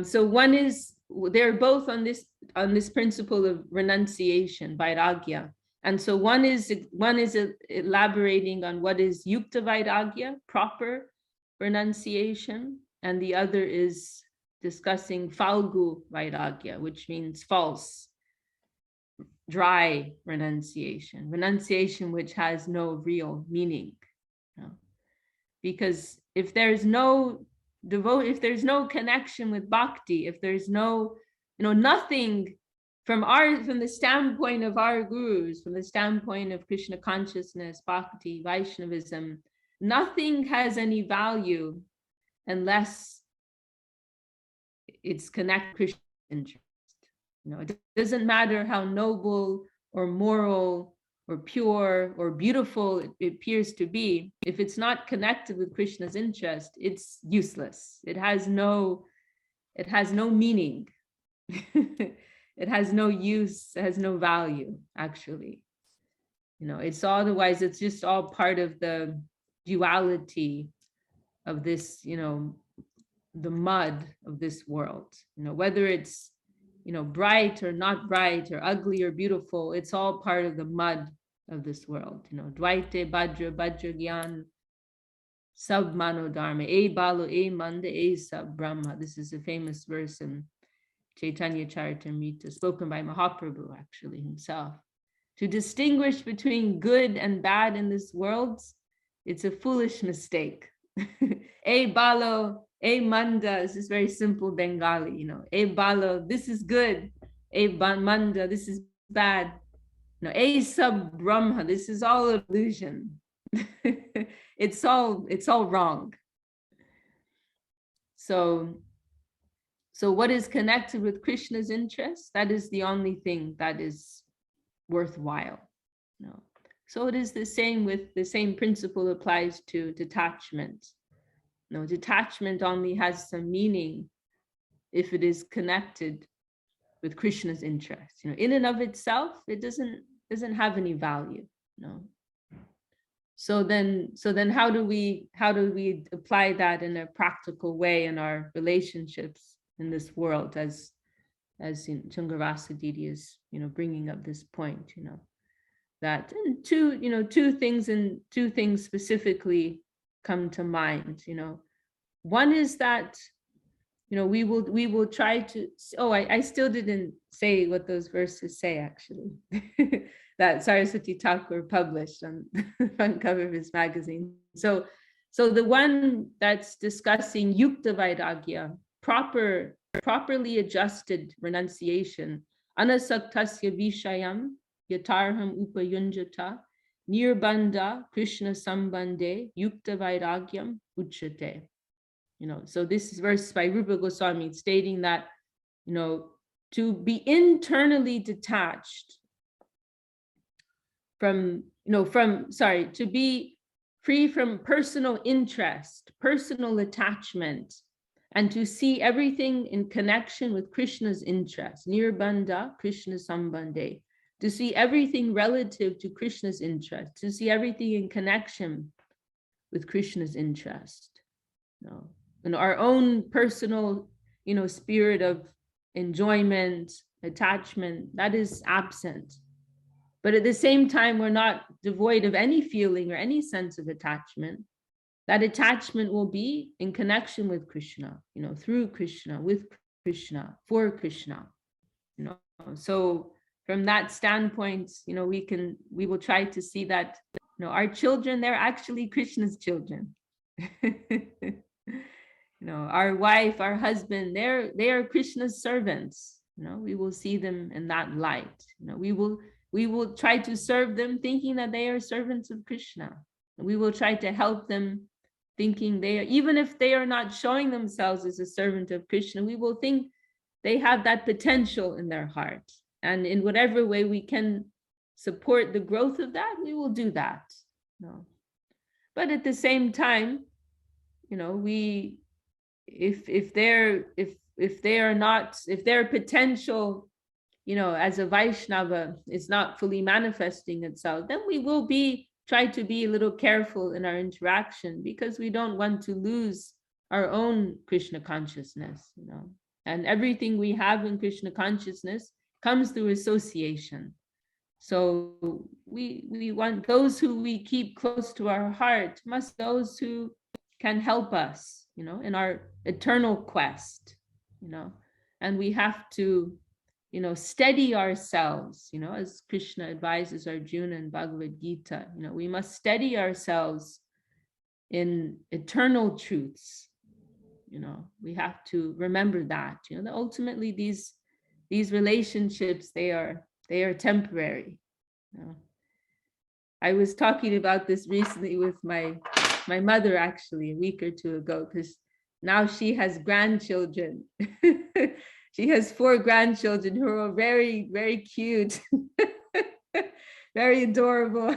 So one is, they're both on this principle of renunciation, vairagya. And so one is elaborating on what is yukta vairagya, proper renunciation, and the other is discussing falgu vairagya, which means false, dry renunciation which has no real meaning. You know? Because if there's no if there's no connection with bhakti, if there's no, nothing from the standpoint of our gurus, from the standpoint of Krishna consciousness, bhakti, Vaishnavism, nothing has any value unless it's connected to Krishna's interest. It doesn't matter how noble or moral or pure or beautiful it appears to be. If it's not connected with Krishna's interest, it's useless. It has no meaning. It has no use, it has no value, actually. It's otherwise, it's just all part of the duality of this, the mud of this world. Whether it's bright or not bright or ugly or beautiful, it's all part of the mud of this world. Dvaite Bhadra Gyan Sab Mano Dharma, E Balo, E Manda, E Sab Brahma. This is a famous verse in Chaitanya Charitamrita, spoken by Mahaprabhu actually himself. To distinguish between good and bad in this world, it's a foolish mistake. E Balo, E Manda, this is very simple Bengali, E Balo, this is good. E Manda, this is bad. E Sab Brahma, this is all illusion. It's all wrong. So what is connected with Krishna's interest, that is the only thing that is worthwhile. So it is the same principle applies to detachment. Detachment only has some meaning if it is connected with Krishna's interest. In and of itself, it doesn't have any value. So then how do we apply that in a practical way in our relationships in this world, as Changarasa Didi is bringing up this point, that, and two things specifically come to mind. One is that we will try to, I still didn't say what those verses say, actually. That Saraswati Thakur published on the front cover of his magazine. So the one that's discussing yukta vairagya, properly adjusted renunciation, anasaktasya vishayam yatarham upayunjata nirbandha Krishna sambandhe yukta vairagyam uchate. So this is verse by Rupa Goswami stating that, to be internally detached to be free from personal interest, personal attachment, and to see everything in connection with Krishna's interest, nirbandha Krishna sambandhe, to see everything relative to Krishna's interest, to see everything in connection with Krishna's interest. And our own personal, spirit of enjoyment, attachment, that is absent. But at the same time, we're not devoid of any feeling or any sense of attachment. That attachment will be in connection with Krishna, through Krishna, with Krishna, for Krishna. So from that standpoint, we will try to see that, our children, they're actually Krishna's children. Our wife, our husband, they are Krishna's servants. We will see them in that light. We will try to serve them thinking that they are servants of Krishna. We will try to help them thinking even if they are not showing themselves as a servant of Krishna, we will think they have that potential in their heart. And in whatever way we can support the growth of that, we will do that. But at the same time, if their potential, as a Vaishnava is not fully manifesting itself, then we will try to be a little careful in our interaction, because we don't want to lose our own Krishna consciousness, you know, and everything we have in Krishna consciousness comes through association. So we want those who we keep close to our heart must those who can help us, you know, in our eternal quest, you know, and we have to, you know, steady ourselves, you know, as Krishna advises Arjuna in Bhagavad Gita, you know, we must steady ourselves in eternal truths. You know, we have to remember that, you know, that ultimately these relationships, they are temporary. You know, I was talking about this recently with my mother, actually a week or two ago, because now she has grandchildren. She has 4 grandchildren who are very, very cute, very adorable.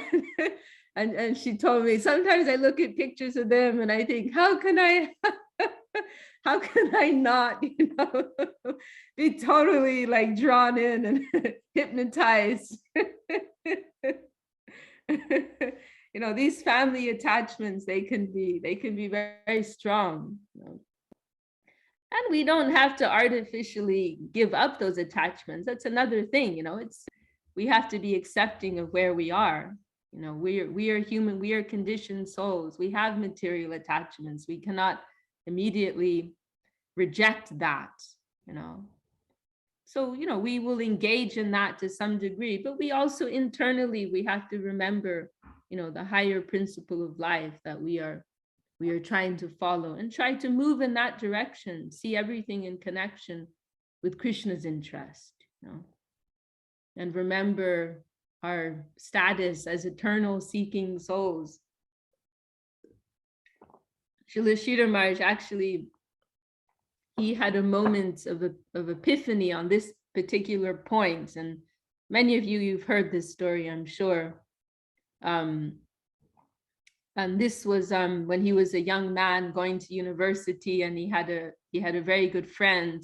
And she told me, sometimes I look at pictures of them and I think, how can I not, you know, be totally like drawn in and hypnotized? You know, these family attachments, they can be very, very strong, you know? And we don't have to artificially give up those attachments. That's another thing, you know, we have to be accepting of where we are. You know, we are human, we are conditioned souls, we have material attachments. We cannot immediately reject that, you know. So, you know, we will engage in that to some degree, but we also internally, we have to remember, you know, the higher principle of life that we are trying to follow and try to move in that direction, see everything in connection with Krishna's interest, you know, and remember our status as eternal seeking souls. Srila Sridhar Maharaj, actually, he had a moment of epiphany on this particular point. And many of you've heard this story, I'm sure. And this was when he was a young man going to university, and he had a very good friend.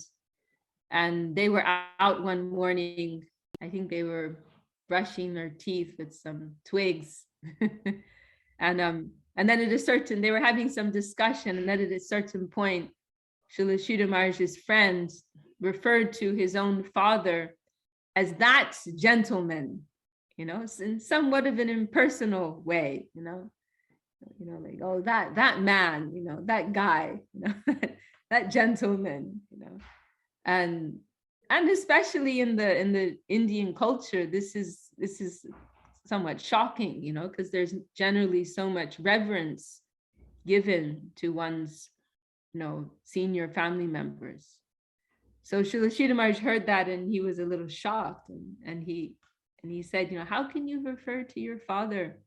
And they were out one morning. I think they were brushing their teeth with some twigs. And then at a certain, they were having some discussion, and then at a certain point, Srila Sridhar Maharaj's friend referred to his own father as that gentleman, you know, in somewhat of an impersonal way, you know, like, oh, that man, you know, that guy, you know, that gentleman, you know, and especially in the Indian culture, this is somewhat shocking, you know, because there's generally so much reverence given to one's, you know, senior family members. So Srila Sridhar Maharaj heard that, and he was a little shocked, and he said, you know, how can you refer to your father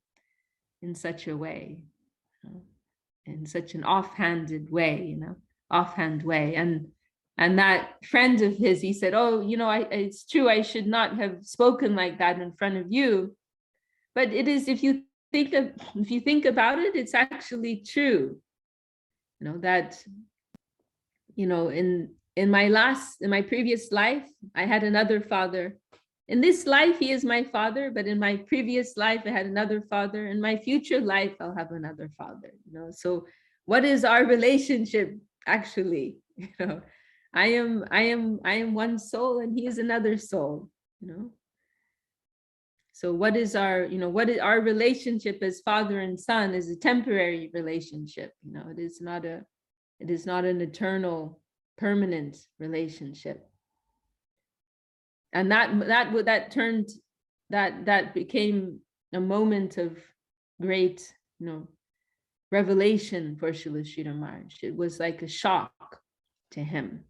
in such a way, you know, in such an offhand way? And that friend of his, he said, oh, you know, it's true, I should not have spoken like that in front of you, but it is, if you think about it, it's actually true, you know, that, you know, in my previous life, I had another father. In this life, he is my father, but in my previous life, I had another father. In my future life, I'll have another father, you know. So what is our relationship actually? You know, I am one soul and he is another soul, you know. So what is our, you know, what is our relationship as father and son is a temporary relationship, you know. It is not an eternal, permanent relationship. And that became a moment of great, you know, revelation for Srila Sridhar Maharaj. It was like a shock to him,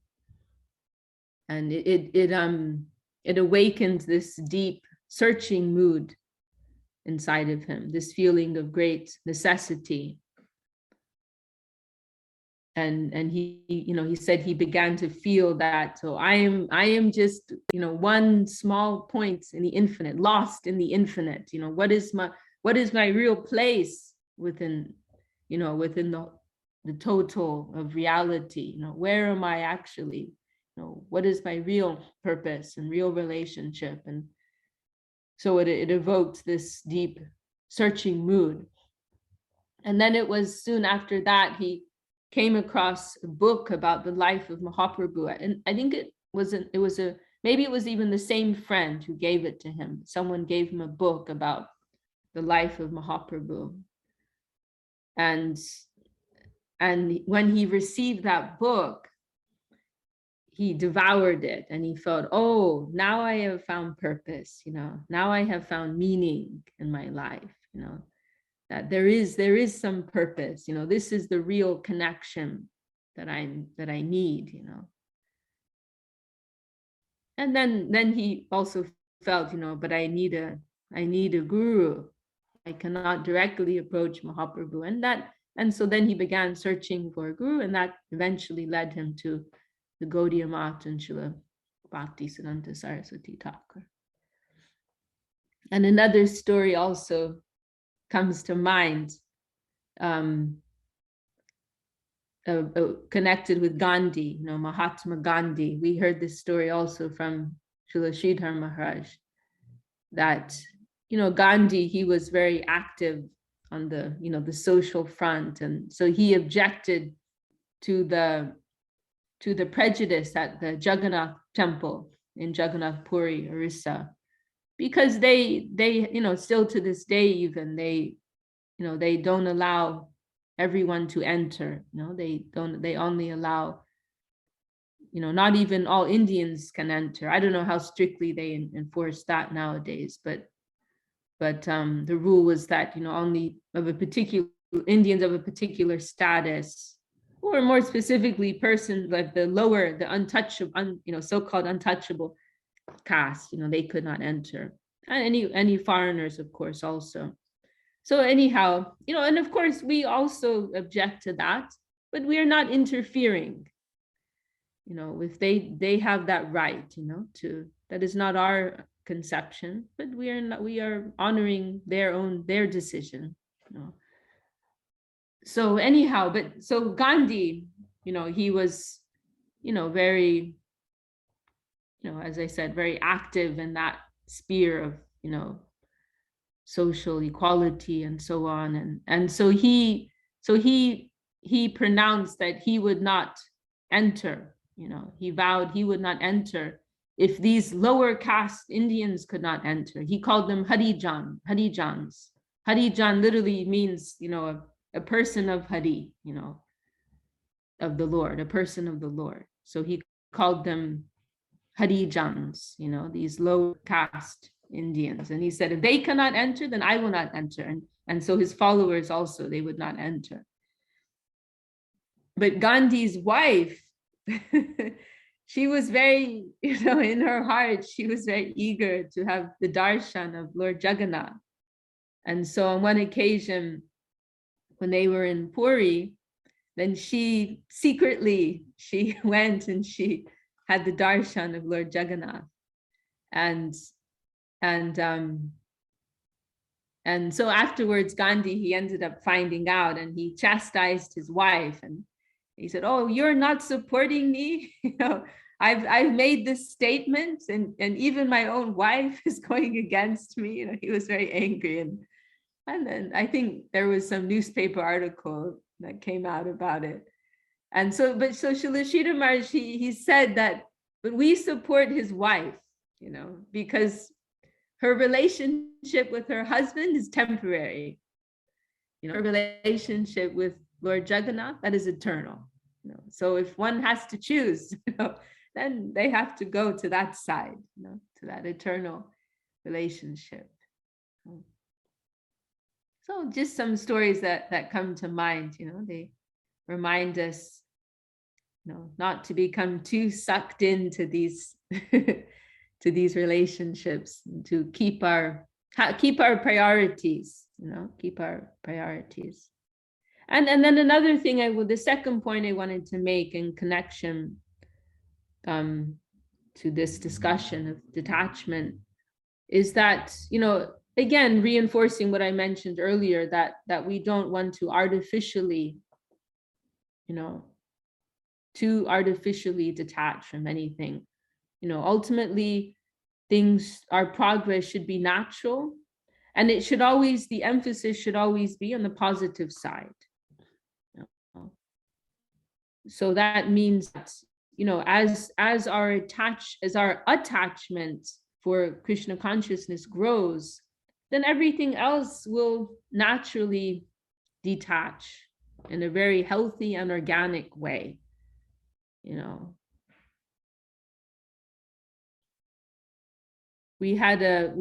and it awakened this deep searching mood inside of him, this feeling of great necessity. And he, you know, he said he began to feel that, so I am just, you know, one small point in the infinite, lost in the infinite. You know, what is my real place within, you know, within the total of reality? You know, where am I actually? You know, what is my real purpose and real relationship? And so it evoked this deep searching mood. And then it was soon after that, he came across a book about the life of Mahaprabhu, and I think maybe it was even the same friend who gave it to him. Someone gave him a book about the life of Mahaprabhu, and when he received that book, he devoured it, and he felt, oh, now I have found purpose, now I have found meaning in my life, that there is some purpose, this is the real connection that I need, and then he also felt, but I need a guru. I cannot directly approach Mahaprabhu, and so then he began searching for a guru, and that eventually led him to the Gaudiya Math and Srila Bhakti Siddhanta Saraswati Thakur. And another story also comes to mind, connected with Gandhi, Mahatma Gandhi. We heard this story also from Srila Sridhar Maharaj, that, Gandhi, he was very active on the social front. And so he objected to the prejudice at the Jagannath temple in Jagannath Puri, Orissa, because they still to this day, even they don't allow everyone to enter. They only allow, not even all Indians can enter. I don't know how strictly they enforce that nowadays, but the rule was that, only of a particular Indians of a particular status, or more specifically, persons like the untouchable, so-called untouchable caste, they could not enter. And any foreigners, of course, also. So anyhow, and of course, we also object to that, but we are not interfering. If they have that right, that is not our conception, but we are honoring their decision. So anyhow, so Gandhi, he was, very, as I said, very active in that sphere of, social equality and so on. And so he pronounced that he would not enter, he vowed he would not enter if these lower caste Indians could not enter. He called them Harijans. Harijan literally means, a person of Hari, of the Lord, a person of the Lord. So he called them Harijans, these low caste Indians. And he said, if they cannot enter, then I will not enter. And so his followers also, they would not enter. But Gandhi's wife, she was very, in her heart, she was very eager to have the darshan of Lord Jagannath. And so on one occasion, when they were in Puri, then she went and she had the darshan of Lord Jagannath. And so afterwards, Gandhi, he ended up finding out, and he chastised his wife, and he said, oh, you're not supporting me. I've made this statement, and even my own wife is going against me. He was very angry. And then I think there was some newspaper article that came out about it. And so Srila Sridhar Maharaj, he said that, but we support his wife, because her relationship with her husband is temporary. Her relationship with Lord Jagannath, that is eternal. So if one has to choose, then they have to go to that side, to that eternal relationship. So just some stories that come to mind, they remind us, not to become too sucked into these to these relationships, to keep our priorities, keep our priorities. And then another thing the second point I wanted to make in connection to this discussion of detachment is that, again, reinforcing what I mentioned earlier, that we don't want to artificially, too artificially detach from anything. Ultimately, our progress should be natural, and the emphasis should always be on the positive side. So that means that, as our attachment for Krishna consciousness grows, then everything else will naturally detach in a very healthy and organic way. We had a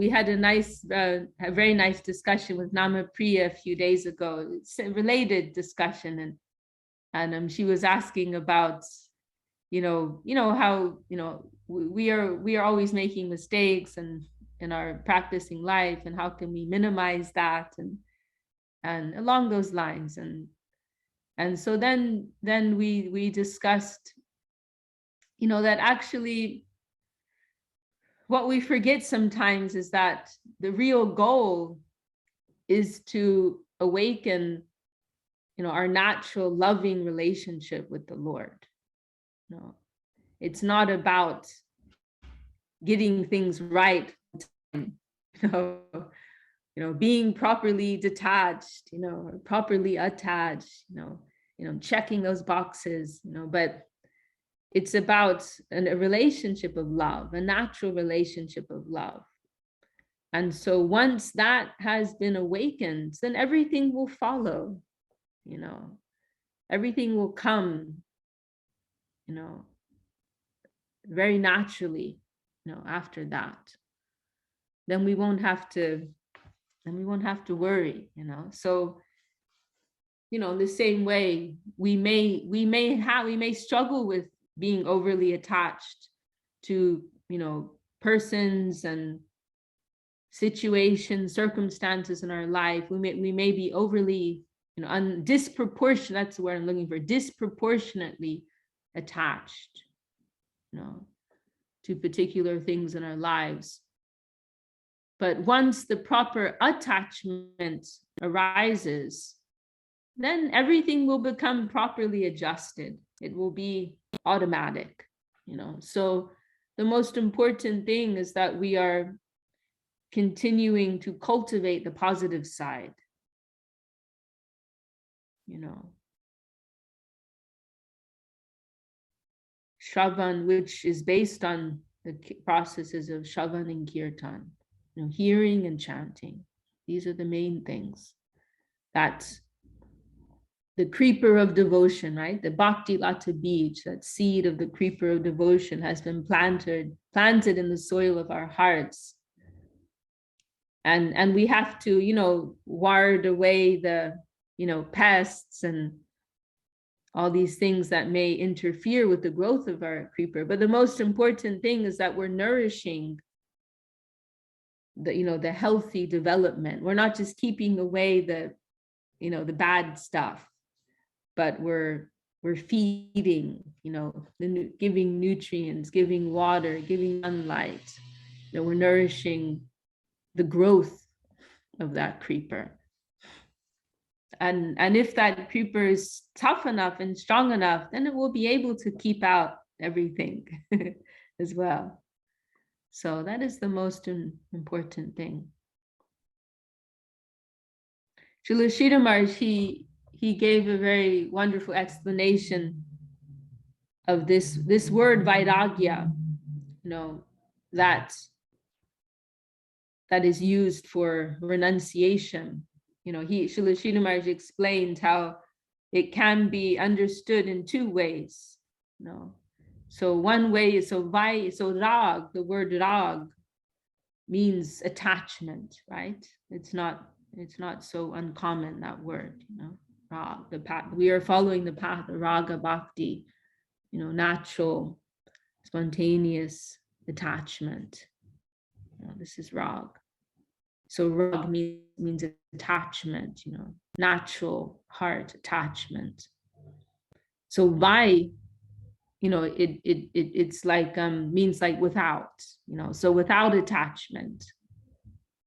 very nice discussion with Nama Priya a few days ago. It's a related discussion, and she was asking about how we are always making mistakes and in our practicing life, and how can we minimize that, and along those lines, and so then we discussed that actually what we forget sometimes is that the real goal is to awaken our natural loving relationship with the Lord. It's not about getting things right, being properly detached, properly attached, checking those boxes, but it's about a relationship of love, a natural relationship of love. And so once that has been awakened, then everything will follow, everything will come, very naturally, after that. Then we won't have to worry, So, in the same way, we may struggle with being overly attached to, persons and situations, circumstances in our life. We may be overly, disproportionate, that's the word I'm looking for, disproportionately attached, to particular things in our lives. But once the proper attachment arises, then everything will become properly adjusted. It will be automatic, So the most important thing is that we are continuing to cultivate the positive side, Shravan, which is based on the processes of Shravan and Kirtan, hearing and chanting. These are the main things. That's the creeper of devotion, right? The Bhakti Lata Beej, that seed of the creeper of devotion has been planted in the soil of our hearts. And we have to, ward away the, pests and all these things that may interfere with the growth of our creeper. But the most important thing is that we're nourishing the healthy development. We're not just keeping away the bad stuff, but we're feeding, giving nutrients, giving water, giving sunlight. We're nourishing the growth of that creeper. And if that creeper is tough enough and strong enough, then it will be able to keep out everything as well. So that is the most important thing. Srila Sridhar Maharaj, he gave a very wonderful explanation of this word vairagya, that is used for renunciation. Srila Sridhar Maharaj explained how it can be understood in two ways. So one way is rag, the word rag means attachment, right? It's not so uncommon, that word, rag, the path. We are following the path of raga bhakti, natural, spontaneous attachment. This is rag. So rag means attachment, natural heart attachment. So vai, it's like means like without, so without attachment.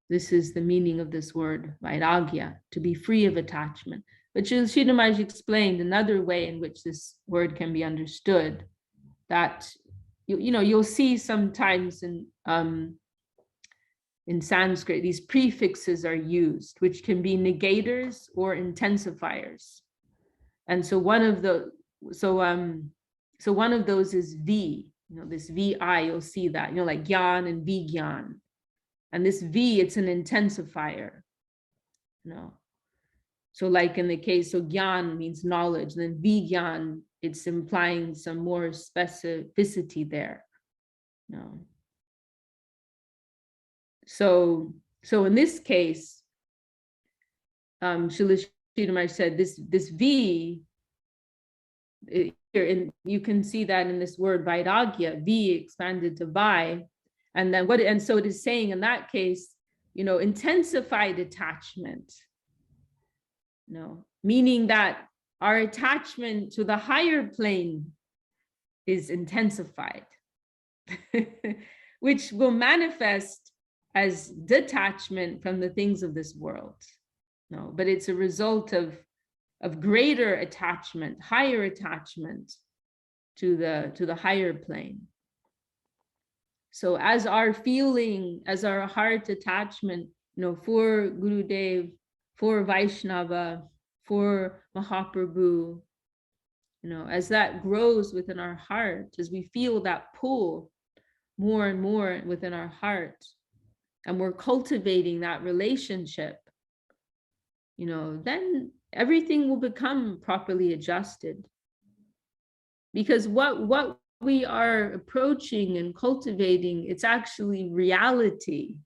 This is the meaning of this word vairagya, to be free of attachment. But Sridhar Maharaj explained another way in which this word can be understood, that you'll see sometimes in Sanskrit, these prefixes are used, which can be negators or intensifiers. And so one of so one of those is V, this VI, you'll see that, like Gyan and Vigyan. And this V, it's an intensifier, So like in the case, so Gyan means knowledge, and then Vigyan, it's implying some more specificity there. So in this case, Srila Sridhar Maharaj said this V, and you can see that in this word Vairagya, V expanded to Vi, and then and so it is saying in that case, intensified attachment, meaning that our attachment to the higher plane is intensified, which will manifest as detachment from the things of this world. But it's a result of greater attachment, higher attachment to the higher plane. So as our feeling, as our heart attachment, for Gurudev, for Vaishnava, for Mahaprabhu, as that grows within our heart, as we feel that pull more and more within our heart, and we're cultivating that relationship, then everything will become properly adjusted. Because what we are approaching and cultivating, it's actually reality.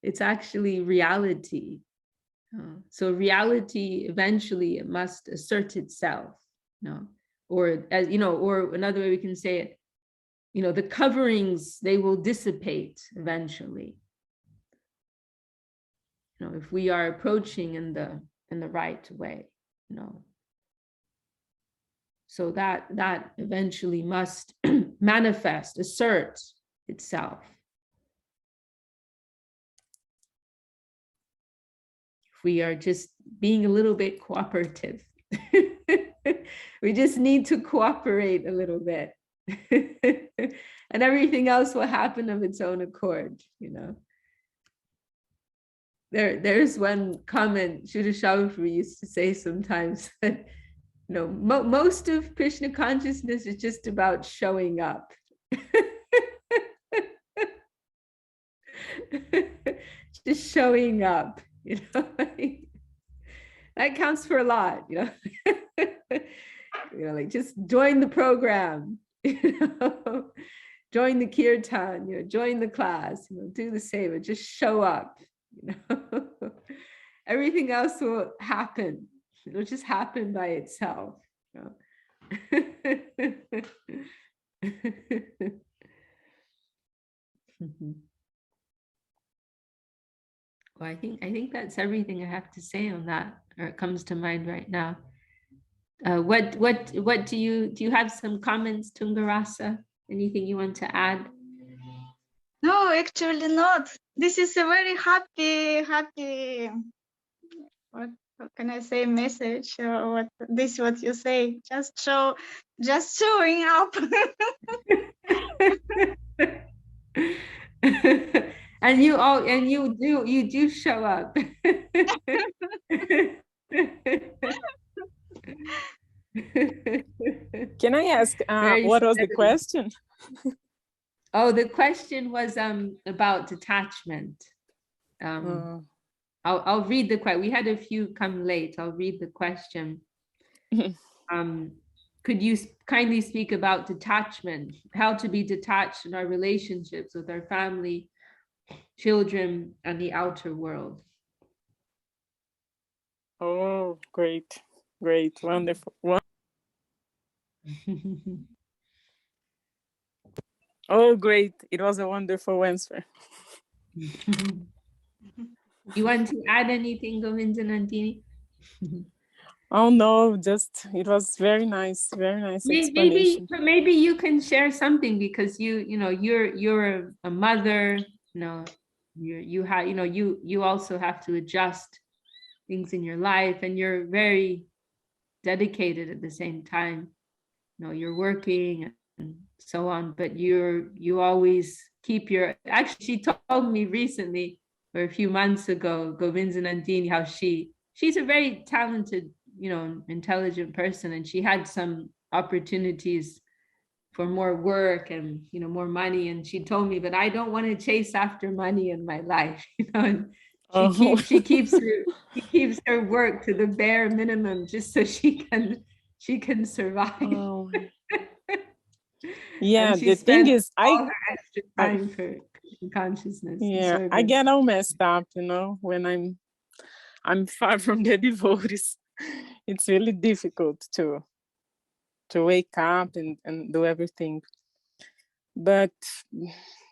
It's actually reality. So reality, eventually, it must assert itself. Or as or another way we can say it, the coverings, they will dissipate eventually. If we are approaching in the right way, So that eventually must manifest, assert itself. If we are just being a little bit cooperative, we just need to cooperate a little bit, and everything else will happen of its own accord. There's one comment Shuddha Shavapu used to say sometimes that, most of Krishna consciousness is just about showing up. Just showing up, that counts for a lot, like just join the program, join the kirtan, join the class, do the seva, just show up. Everything else will happen. It'll just happen by itself. Well, I think that's everything I have to say on that, or it comes to mind right now. What do you have some comments, Tungarasa? Anything you want to add? No, actually not. This is a very happy, what can I say, message, or what you say, just showing up. And you do show up. Can I ask what was the question? Oh, the question was about detachment. I'll read the question. We had a few come late. I'll read the question. Could you kindly speak about detachment, how to be detached in our relationships with our family, children, and the outer world? Oh, great, wonderful. Oh, great. It was a wonderful answer. You want to add anything, Govindanandini? Oh no, just it was very nice explanation. Maybe you can share something, because you're a mother, you also have to adjust things in your life, and you're very dedicated at the same time. You're working and so on, but you always keep your. Actually, she told me recently, or a few months ago, Govindanandini, how she's a very talented intelligent person, and she had some opportunities for more work and more money, and she told me, but I don't want to chase after money in my life, and she keeps her work to the bare minimum just so she can survive. Oh. Yeah, and she the thing is, all her extra time for consciousness. Yeah, I get all messed up, when I'm far from the devotees. It's really difficult to wake up and do everything. But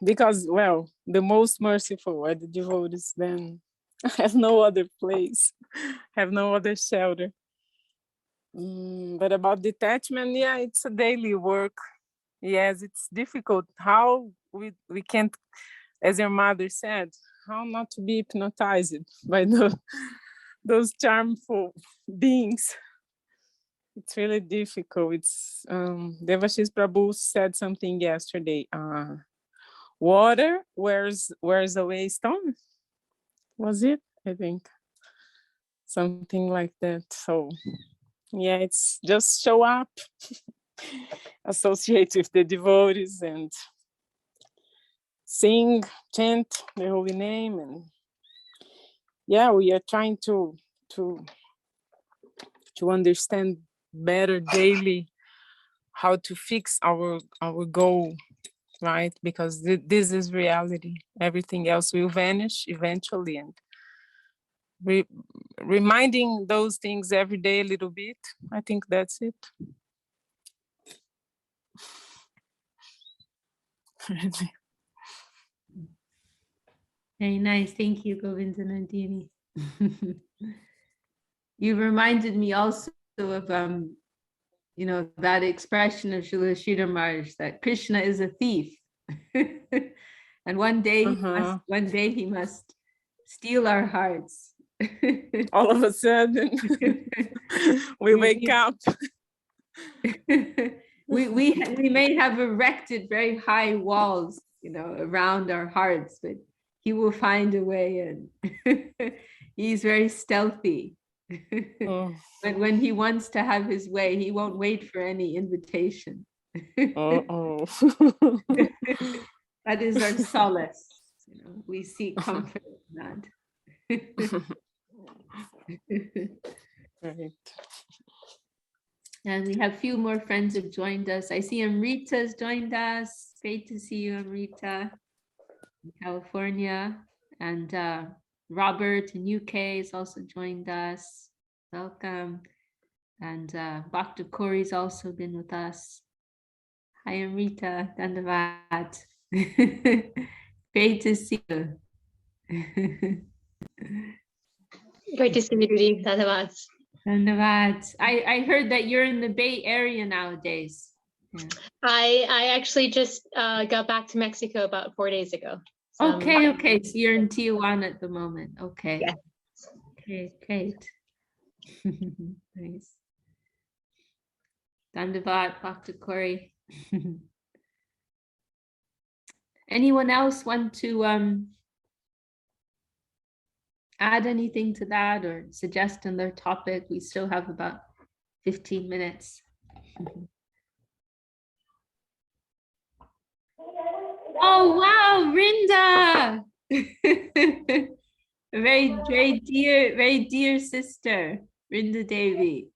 because, well, the most merciful are the devotees, then I have no other place, have no other shelter. But about detachment, yeah, it's a daily work. Yes, it's difficult. How we can't, as your mother said, how not to be hypnotized by those charmful beings. It's really difficult. It's Devashish Prabhu said something yesterday. Water wears away stone. Was it? I think something like that. So yeah, it's just show up, associate with the devotees, and sing, chant the holy name, and yeah, we are trying to understand better daily how to fix our goal, right? Because this is reality. Everything else will vanish eventually, and reminding those things every day a little bit, I think that's it. Very nice. Thank you, Govindanandini. You reminded me also of that expression of Srila Sridhar Maharaj, that Krishna is a thief. And one day he must steal our hearts. All of a sudden we wake up. we may have erected very high walls, around our hearts, but he will find a way in. He's very stealthy. But when he wants to have his way, he won't wait for any invitation. That is our solace. We seek comfort in that. Right. And we have a few more friends have joined us. I see Amrita's joined us. Great to see you, Amrita, in California. And Robert in UK has also joined us. Welcome. And Bhakti Kori's also been with us. Hi, Amrita. Dandavat. Great to see you. Great to see you, Devi. Dandavat. Dandavat. I heard that you're in the Bay Area nowadays. Yeah. I actually just got back to Mexico about 4 days ago. So Okay. So you're in Tijuana at the moment. Okay. Yes. Okay, great. Nice. Dandavat, Bhakti Kori. Anyone else want to add anything to that or suggest another topic? We still have about 15 minutes. Oh, wow, Rinda. Very dear sister, Rinda Devi.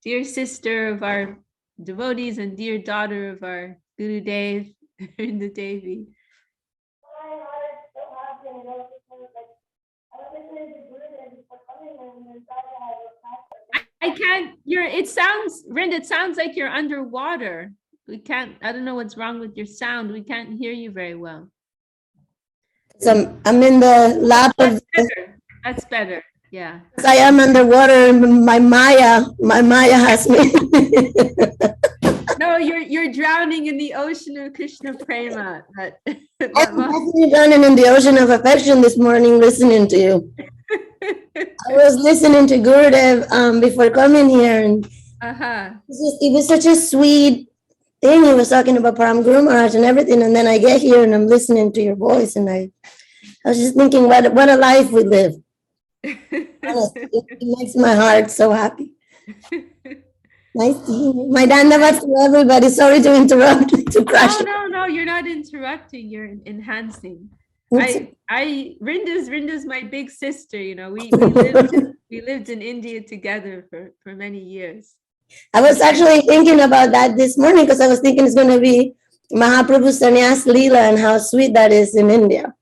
Dear sister of our devotees and dear daughter of our Guru Dev, Rinda Devi. I can't, Rinda, it sounds like you're underwater. I don't know what's wrong with your sound. We can't hear you very well. So I'm in the lap of. That's better. Yeah. I am underwater. My Maya has me. No, you're drowning in the ocean of Krishna prema. I'm drowning in the ocean of affection this morning, listening to you. I was listening to Gurudev before coming here, and it was such a sweet thing. He was talking about Param Guru Maharaj and everything, and then I get here and I'm listening to your voice, and I was just thinking, what a life we live. Honestly, it makes my heart so happy. Nice to hear you. My dandavats to everybody. Sorry to interrupt, to crash it. No, you're not interrupting, you're enhancing. It's- Rinda's my big sister, you know. We lived in India together for many years. I was actually thinking about that this morning because I was thinking it's going to be Mahaprabhu Sannyas Leela and how sweet that is in India.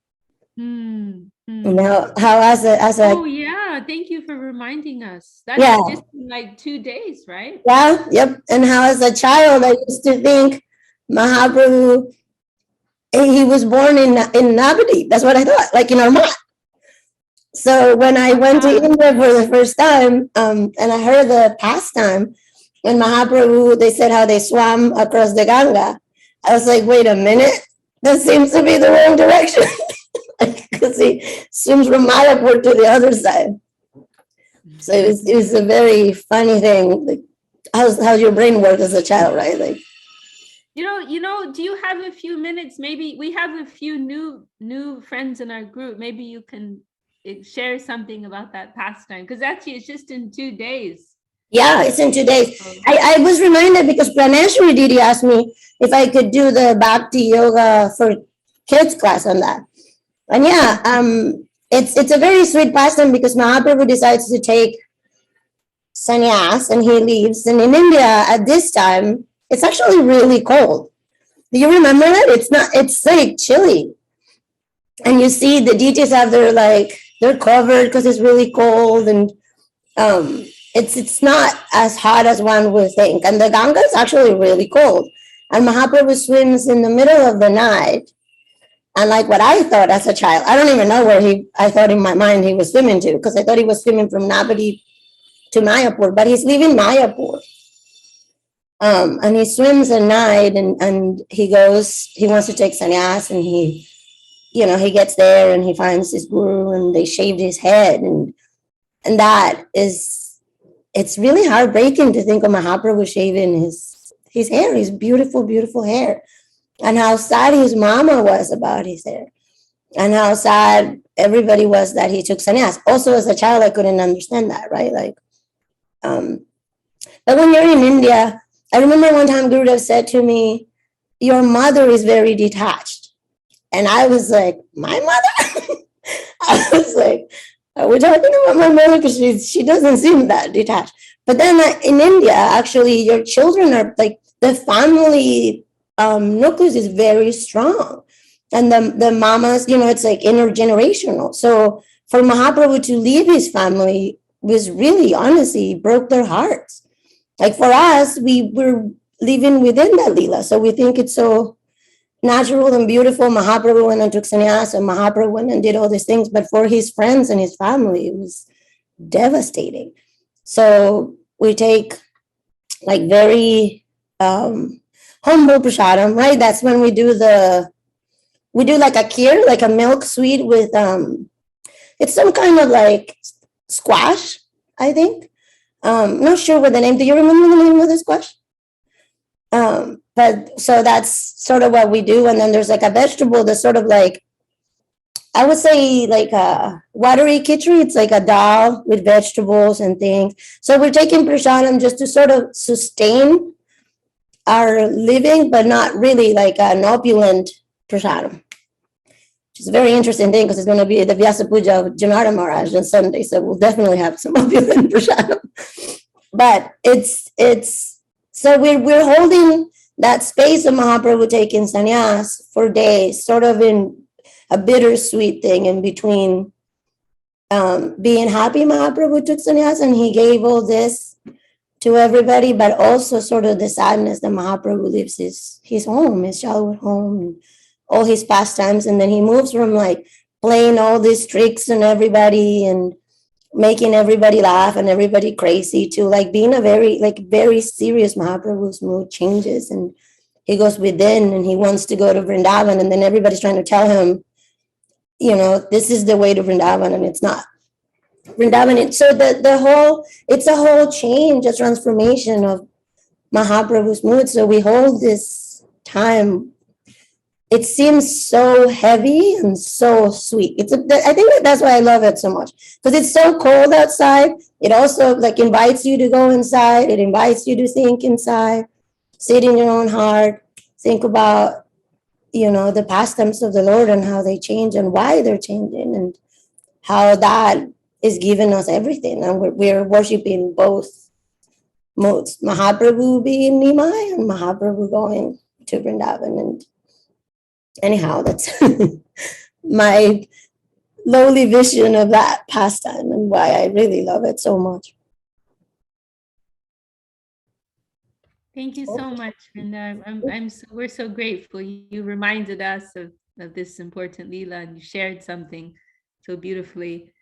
You know, how as a Oh yeah, thank you for reminding us. That's Yeah. just in like 2 days, right? Yeah, yep. And how as a child I used to think Mahaprabhu, he was born in Navadip. That's what I thought, like in Armat. So when I went to India for the first time, and I heard the pastime, when Mahaprabhu, they said how they swam across the Ganga, I was like, wait a minute, that seems to be the wrong direction. Because he swims from Mayapur to the other side. So it was a very funny thing. Like, how's your brain work as a child, right? Like, you know, do you have a few minutes? Maybe we have a few new friends in our group. Maybe you can share something about that pastime, because actually it's just in 2 days. Yeah, it's in 2 days. I was reminded because Praneshwari Didi asked me if I could do the Bhakti Yoga for kids class on that. And yeah, it's a very sweet pastime because Mahaprabhu decides to take sannyas and he leaves. And in India at this time, it's actually really cold. Do you remember that? It's like chilly. And you see the deities have they're covered because it's really cold, and it's not as hot as one would think. And the Ganga is actually really cold. And Mahaprabhu swims in the middle of the night. And like what I thought as a child, I don't even know where I thought in my mind he was swimming to, because I thought he was swimming from Navadip to Mayapur, but he's leaving Mayapur. And he swims at night and he wants to take sannyas, and he gets there and he finds his guru and they shaved his head. And that is, it's really heartbreaking to think of Mahaprabhu shaving his hair, his beautiful, beautiful hair. And how sad his mama was about his hair, and how sad everybody was that he took sannyas. Also, as a child, I couldn't understand that, right? Like, but when you're in India, I remember one time Gurudev said to me, "Your mother is very detached," and I was like, "My mother?" I was like, "Are we talking about my mother?" Because she doesn't seem that detached. But then in India, actually, your children are like the family. Nucleus is very strong, and the mamas, it's like intergenerational. So for Mahaprabhu to leave his family was really, honestly, broke their hearts. Like for us, we were living within that Leela, so we think it's so natural and beautiful. Mahaprabhu went and took sannyas, and Mahaprabhu went and did all these things, but for his friends and his family, it was devastating. So we take like very humble prasadam, right? That's when we do like a kheer, like a milk sweet with it's some kind of like squash, I think. Not sure what the name. Do you remember the name of the squash? But so that's sort of what we do. And then there's like a vegetable that's sort of like, I would say like a watery khichdi. It's like a dal with vegetables and things. So we're taking prasadam just to sort of sustain our living, but not really like an opulent prasadam. Which is a very interesting thing because it's going to be the Vyasa Puja of Janardana Maharaj on Sunday, so we'll definitely have some opulent prasadam. But it's so we're holding that space of Mahaprabhu taking sannyas for days, sort of in a bittersweet thing in between being happy Mahaprabhu took sannyas and he gave all this to everybody, but also sort of the sadness that Mahaprabhu leaves his home, his childhood home, and all his pastimes. And then he moves from like playing all these tricks on everybody and making everybody laugh and everybody crazy to like being a very serious. Mahaprabhu's mood changes and he goes within and he wants to go to Vrindavan, and then everybody's trying to tell him, this is the way to Vrindavan, and it's not Vrindavan. So it's a whole change, a transformation of Mahaprabhu's mood. So we hold this time it seems so heavy and so sweet. I think that's why I love it so much, because it's so cold outside. It also like invites you to go inside. It invites you to think inside, sit in your own heart, think about, the pastimes of the Lord and how they change and why they're changing, and how that is giving us everything. And we're worshiping both modes, Mahaprabhu being Nimai and Mahaprabhu going to Vrindavan. And anyhow, that's my lowly vision of that pastime and why I really love it so much. Thank you so much, Vrinda. We're so grateful. You reminded us of this important Leela, and you shared something so beautifully.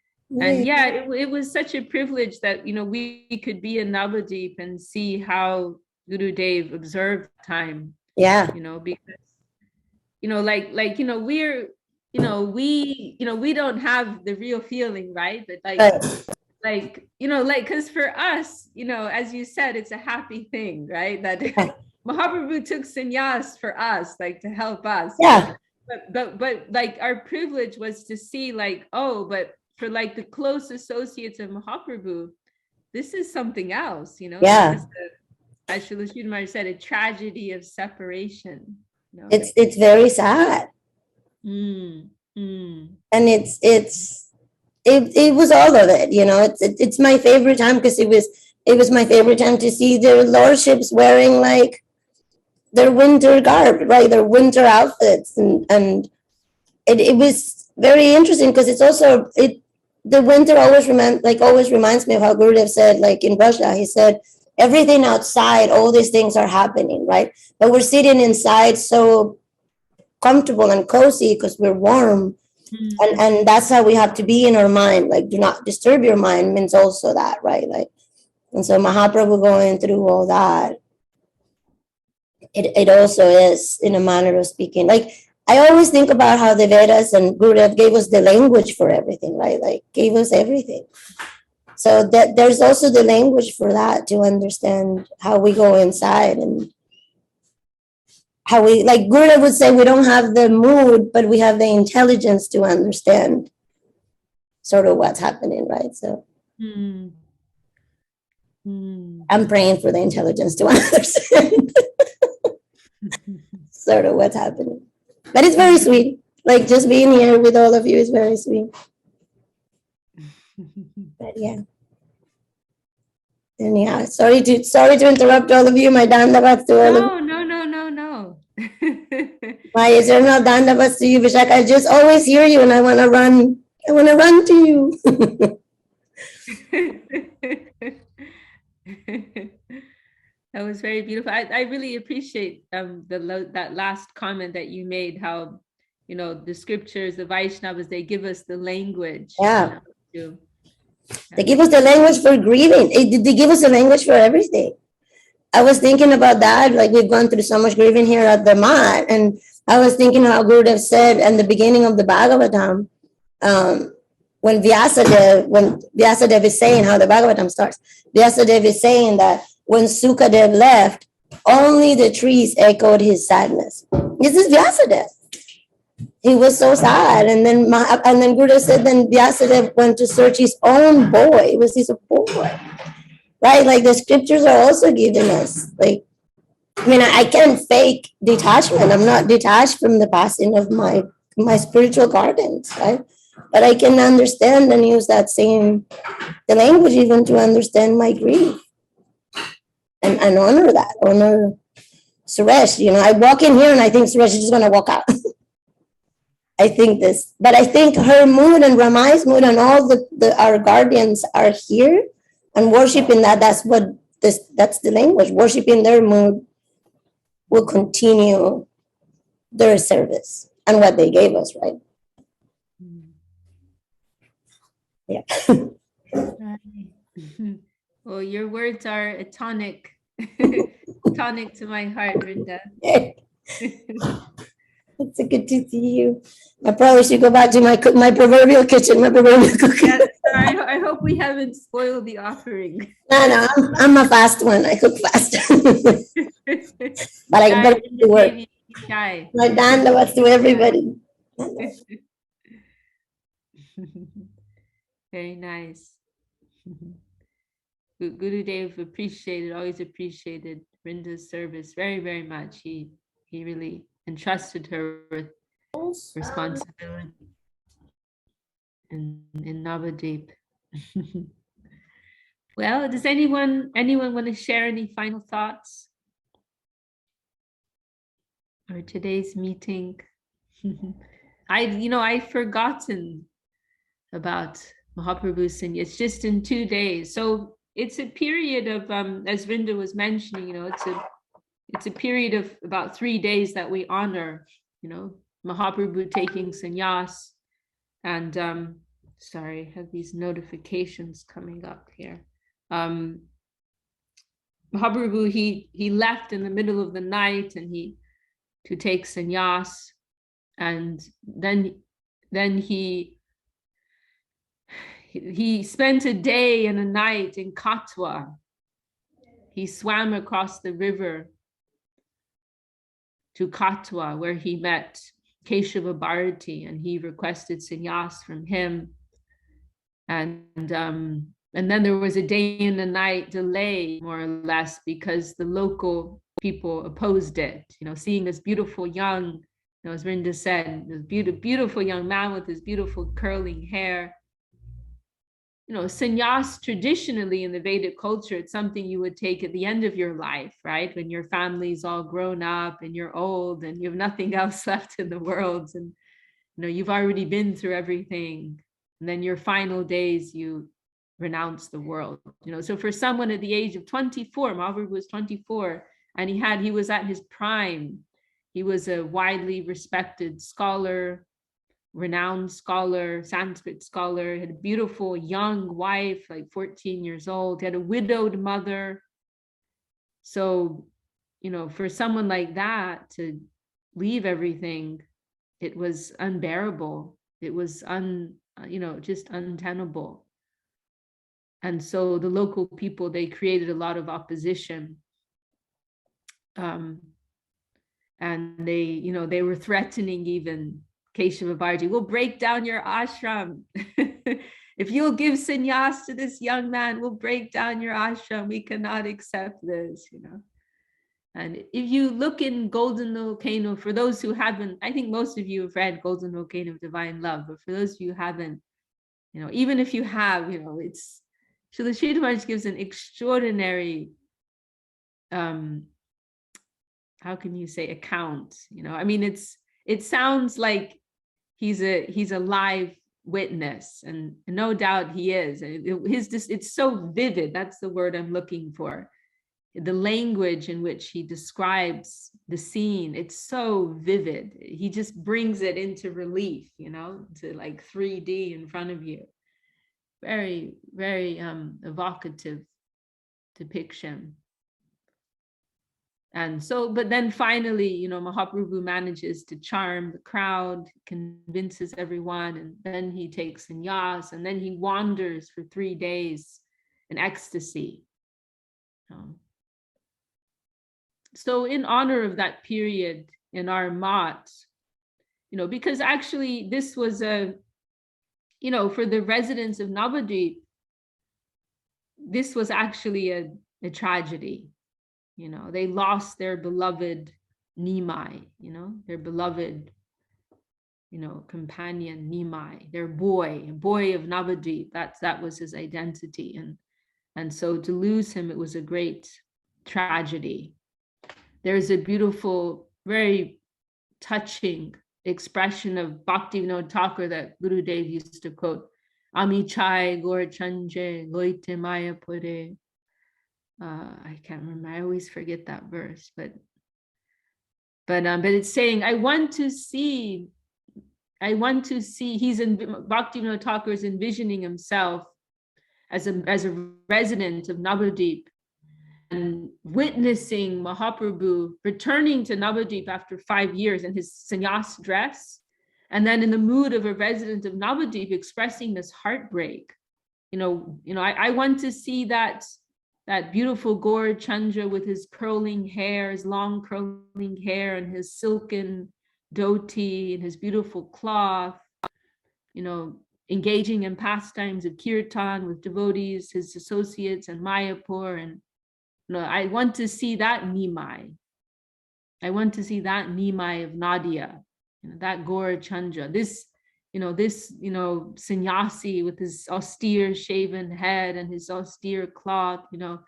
And yeah, it was such a privilege that, we could be in Navadvip and see how Guru Dev observed time. Yeah. Because, we don't have the real feeling, right? But because for us, as you said, it's a happy thing, right? That Mahaprabhu took sannyas for us, like to help us. Yeah. But like our privilege was to see but for like the close associates of Mahaprabhu, this is something else, Yeah. As Srila Sridhar Maharaj said, a tragedy of separation. It's very sad. And it was all of it, it's my favorite time, because it was my favorite time to see their lordships wearing like their winter garb, right? Their winter outfits. And it was very interesting, because it's also, the winter always reminds me of how Gurudev said, like in Russia, he said, everything outside, all these things are happening, right? But we're sitting inside so comfortable and cozy because we're warm. And that's how we have to be in our mind. Like, do not disturb your mind means also that, right? Like, and so Mahaprabhu going through all that, it also is, in a manner of speaking. Like, I always think about how the Vedas and Gurudev gave us the language for everything, right? Like, gave us everything. So that there's also the language for that, to understand how we go inside, and how we, like Gurudev would say, we don't have the mood, but we have the intelligence to understand sort of what's happening, right? So I'm praying for the intelligence to understand sort of what's happening. But it's very sweet. Like, just being here with all of you is very sweet. But yeah. Anyhow, sorry to interrupt all of you. My dandavats to all of you. No. My eternal dandavats to you, Vishakha. I just always hear you and I want to run. I want to run to you. That was very beautiful. I really appreciate that last comment that you made, how, the scriptures, the Vaishnavas, they give us the language. Yeah. They give us the language for grieving. They give us the language for everything. I was thinking about that. Like, we've gone through so much grieving here at the mat. And I was thinking how Gurudev said in the beginning of the Bhagavatam, when Vyasadev is saying how the Bhagavatam starts, Vyasadev is saying that when Sukadev left, only the trees echoed his sadness. This is Vyasadev. He was so sad. And then Gurudev said, then Vyasadev went to search his own boy. It was his boy. Right? Like, the scriptures are also giving us, like, I can't fake detachment. I'm not detached from the passing of my spiritual gardens, right? But I can understand and use that the language even to understand my grief. And honor that, honor Suresh. I walk in here and I think Suresh is just going to walk out. I think this, but I think her mood and Ramai's mood and all our guardians are here and worshiping that. That's the language. Worshiping their mood will continue their service and what they gave us, right? Yeah. Well, your words are a tonic, tonic to my heart, Vrinda. It's so good to see you. I probably should go back to my proverbial kitchen, my proverbial cooking. Yes, I hope we haven't spoiled the offering. No, I'm a fast one. I cook fast. But I better do work. Chai. My dandavats to everybody. Very nice. Gurudev always appreciated Vrinda's service very, very much. He really entrusted her with responsibility in Navadvip. Well, does anyone want to share any final thoughts for today's meeting? I've forgotten about Mahaprabhu's Sanya. It's just in 2 days. So it's a period of, as Vrinda was mentioning, it's a period of about 3 days that we honor, Mahaprabhu taking sannyas. And sorry, I have these notifications coming up here. Mahaprabhu, he left in the middle of the night and to take sannyas, and then he spent a day and a night in Katwa. He swam across the river to Katwa, where he met Keshava Bharati, and he requested sannyas from him. And then there was a day and a night delay, more or less, because the local people opposed it. Seeing this beautiful young, as Vrinda said, this beautiful young man with his beautiful curling hair. Sannyas traditionally in the Vedic culture, it's something you would take at the end of your life, right? When your family's all grown up and you're old and you have nothing else left in the world, and you've already been through everything, and then your final days you renounce the world. So for someone at the age of 24, Mahaprabhu was 24, and he was at his prime. He was a widely respected scholar, renowned scholar, Sanskrit scholar, had a beautiful young wife, like 14 years old, he had a widowed mother. So, for someone like that to leave everything, it was unbearable. It was just untenable. And so the local people, they created a lot of opposition. And they were threatening even Keshava Bharati, we'll break down your ashram. If you'll give sannyas to this young man, we'll break down your ashram. We cannot accept this, And if you look in Golden Volcano, for those who haven't, I think most of you have read Golden Volcano of Divine Love, but for those of you who haven't, even if you have, it's, so the Sridhar Maharaj gives an extraordinary, how can you say, account, it sounds like he's a live witness, and no doubt he is. It's so vivid. That's the word I'm looking for. The language in which he describes the scene, it's so vivid. He just brings it into relief, to like 3D in front of you. Very, very evocative depiction. And so, but then finally, Mahaprabhu manages to charm the crowd, convinces everyone, and then he takes sannyas, and then he wanders for 3 days in ecstasy. So in honor of that period in our mat, because actually this was for the residents of Navadvip, this was actually a tragedy. They lost their beloved Nimai, their beloved, companion Nimai, their boy of Navadvip. That was his identity. And so to lose him, it was a great tragedy. There's a beautiful, very touching expression of Bhakti Thakur that Gurudev used to quote, Ami chai gor chanje loite maya pure. I can't remember. I always forget that verse, but it's saying, I want to see. Bhakti Thakur is envisioning himself as a resident of Navadvip and witnessing Mahaprabhu returning to Navadvip after 5 years in his sannyas dress, and then in the mood of a resident of Navadvip expressing this heartbreak. I want to see that that beautiful Gaur Chandra with his curling hair, his long curling hair, and his silken dhoti and his beautiful cloth, you know, engaging in pastimes of kirtan with devotees, his associates, and Mayapur. And you know, I want to see that Nimai. I want to see that Nimai of Nadia, you know, that Gaur Chandra. This sannyasi with his austere shaven head and his austere cloth, you know,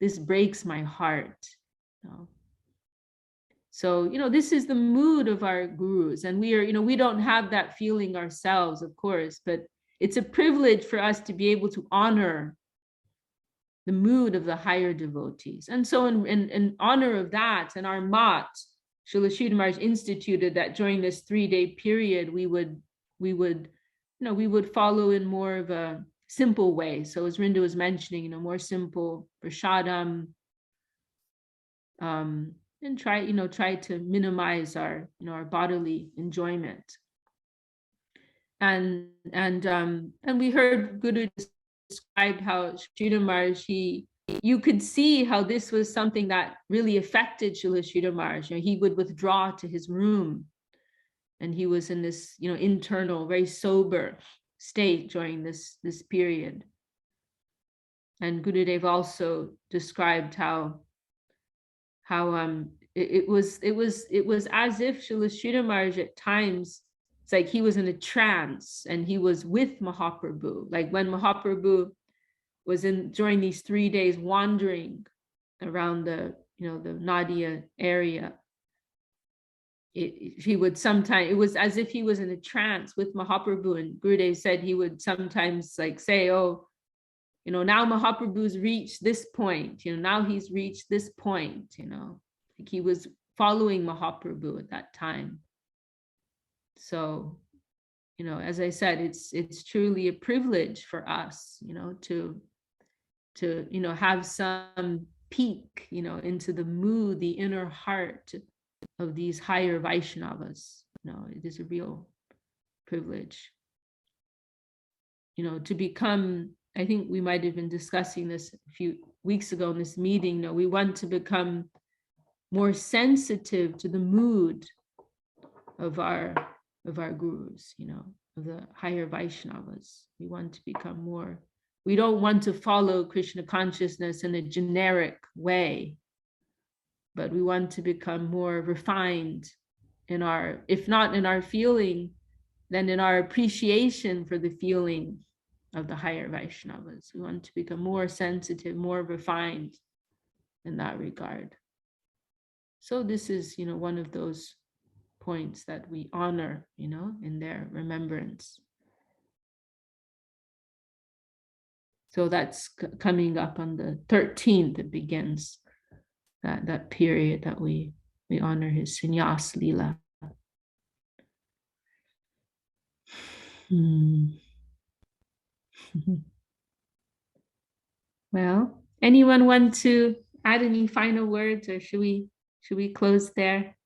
this breaks my heart. You know. So, you know, this is the mood of our gurus, and we are, you know, we don't have that feeling ourselves, of course, but it's a privilege for us to be able to honor the mood of the higher devotees. And so in honor of that, and our mat, Srila Sridhar Maharaj instituted that during this 3-day period, we would follow in more of a simple way. So as Rinda was mentioning, you know, more simple prashadam, and try to minimize our, you know, our bodily enjoyment. And we heard Guru described how Sridhar Maharaj, you could see how this was something that really affected Srila Sridhar Maharaj. You know, he would withdraw to his room, and he was in this, you know, internal, very sober state during this period. And Gurudev also described how it was as if Srila Sridhar Maharaj at times, it's like he was in a trance and he was with Mahaprabhu. Like when Mahaprabhu was during these 3 days wandering around the, you know, the Nadia area, it was as if he was in a trance with Mahaprabhu, and Gurudev said he would sometimes like say, oh, you know, now Mahaprabhu's reached this point, you know, now he's reached this point, you know, like he was following Mahaprabhu at that time. So, you know, as I said, it's truly a privilege for us, you know, to you know, have some peek, you know, into the mood, the inner heart of these higher Vaishnavas. You know, it is a real privilege, you know, to become, I think we might have been discussing this a few weeks ago in this meeting, you know, we want to become more sensitive to the mood of our gurus, you know, of the higher Vaishnavas. We want to become more, we don't want to follow Krishna consciousness in a generic way, but we want to become more refined in our, if not in our feeling, then in our appreciation for the feeling of the higher Vaishnavas. We want to become more sensitive, more refined in that regard. So this is, you know, one of those points that we honor, you know, in their remembrance. So that's coming up on the 13th. It begins that period that we honor his sannyas lila. Well, anyone want to add any final words, or should we close there?